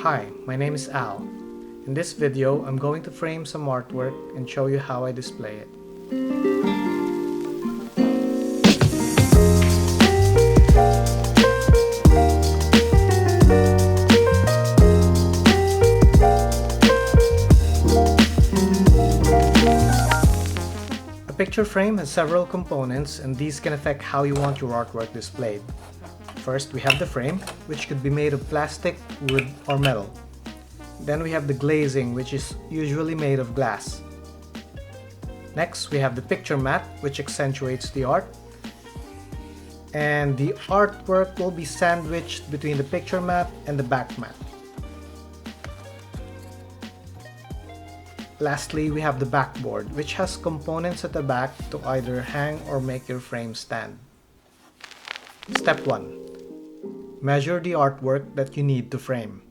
Hi, my name is Al. In this video, I'm going to frame some artwork and show you how I display it. A picture frame has several components, and these can affect how you want your artwork displayed. First, we have the frame, which could be made of plastic, wood, or metal. Then we have the glazing, which is usually made of glass. Next, we have the picture mat, which accentuates the art. And the artwork will be sandwiched between the picture mat and the back mat. Lastly, we have the backboard, which has components at the back to either hang or make your frame stand. Step 1. Measure the artwork that you need to frame.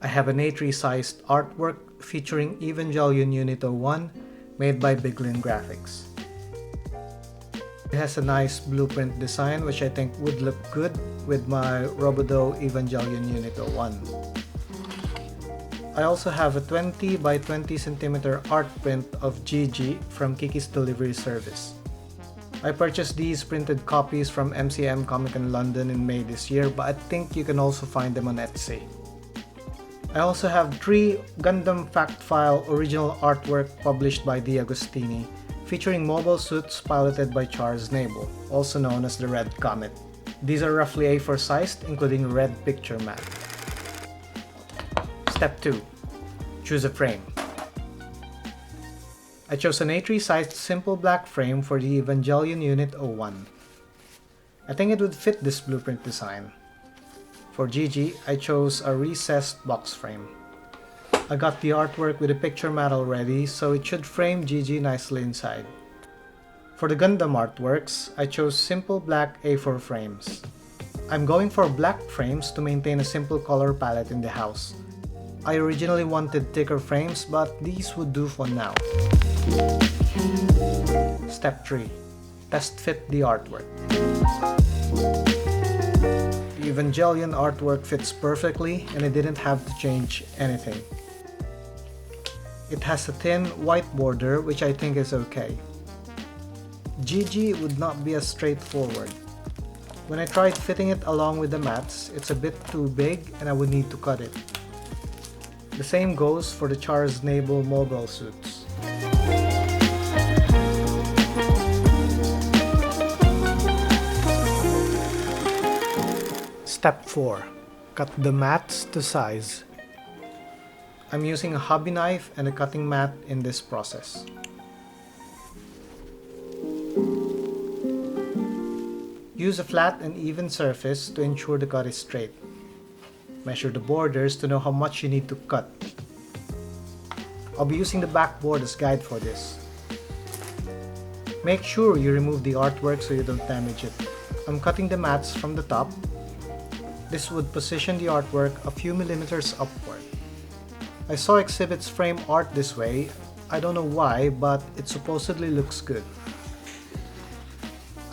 I have an A3 sized artwork featuring Evangelion Unit 01 made by Biglin Graphics. It has a nice blueprint design which I think would look good with my Robodo Evangelion Unit 01. I also have a 20 by 20 cm art print of Gigi from Kiki's Delivery Service. I purchased these printed copies from MCM Comic Con London in May this year, but I think you can also find them on Etsy. I also have 3 Gundam Fact File original artwork published by Di Agostini, featuring mobile suits piloted by Charles Nabel, also known as the Red Comet. These are roughly A4 sized, including a red picture mat. Step 2. Choose a frame. I chose an A3 sized simple black frame for the Evangelion Unit 01. I think it would fit this blueprint design. For Gigi, I chose a recessed box frame. I got the artwork with a picture mat already, so it should frame Gigi nicely inside. For the Gundam Artworks, I chose simple black A4 frames. I'm going for black frames to maintain a simple color palette in the house. I originally wanted thicker frames, but these would do for now. Step 3. Test fit the artwork. The Evangelion artwork fits perfectly and I didn't have to change anything. It has a thin white border, which I think is okay. Gigi would not be as straightforward. When I tried fitting it along with the mats, it's a bit too big and I would need to cut it. The same goes for the Charles Nabel mobile suits. Step 4. Cut the mats to size. I'm using a hobby knife and a cutting mat in this process. Use a flat and even surface to ensure the cut is straight. Measure the borders to know how much you need to cut. I'll be using the backboard as guide for this. Make sure you remove the artwork so you don't damage it. I'm cutting the mats from the top. This would position the artwork a few millimeters upward. I saw exhibits frame art this way. I don't know why, but it supposedly looks good.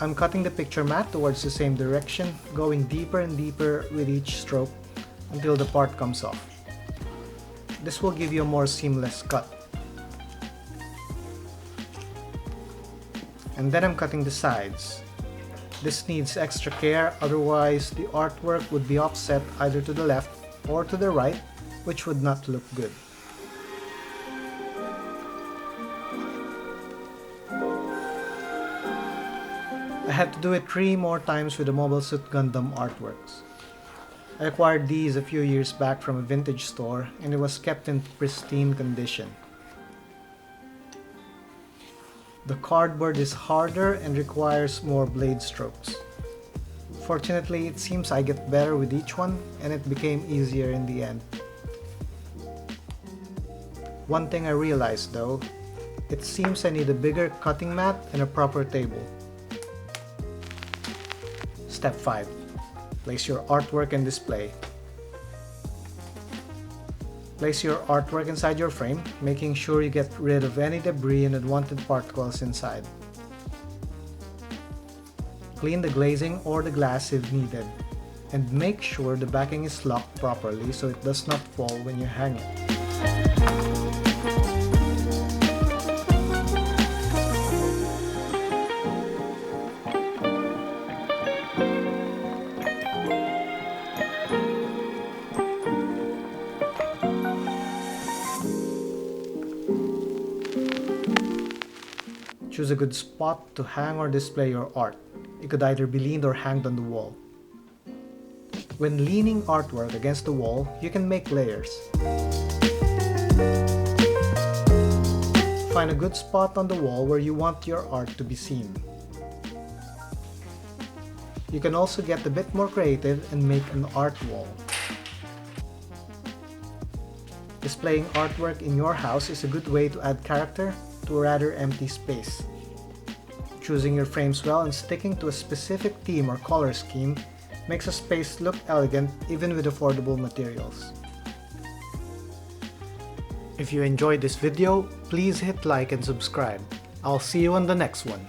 I'm cutting the picture mat towards the same direction, going deeper and deeper with each stroke until the part comes off. This will give you a more seamless cut. And then I'm cutting the sides. This needs extra care, otherwise the artwork would be offset either to the left or to the right, which would not look good. I had to do it 3 more times with the Mobile Suit Gundam Artworks. I acquired these a few years back from a vintage store and it was kept in pristine condition. The cardboard is harder and requires more blade strokes. Fortunately, it seems I get better with each one and it became easier in the end. One thing I realized though, it seems I need a bigger cutting mat and a proper table. Step 5. Place your artwork and display. Place your artwork inside your frame, making sure you get rid of any debris and unwanted particles inside. Clean the glazing or the glass if needed. And make sure the backing is locked properly so it does not fall when you hang it. Choose a good spot to hang or display your art. It could either be leaned or hanged on the wall. When leaning artwork against the wall, you can make layers. Find a good spot on the wall where you want your art to be seen. You can also get a bit more creative and make an art wall. Displaying artwork in your house is a good way to add character to a rather empty space. Choosing your frames well and sticking to a specific theme or color scheme makes a space look elegant even with affordable materials. If you enjoyed this video, please hit like and subscribe. I'll see you on the next one.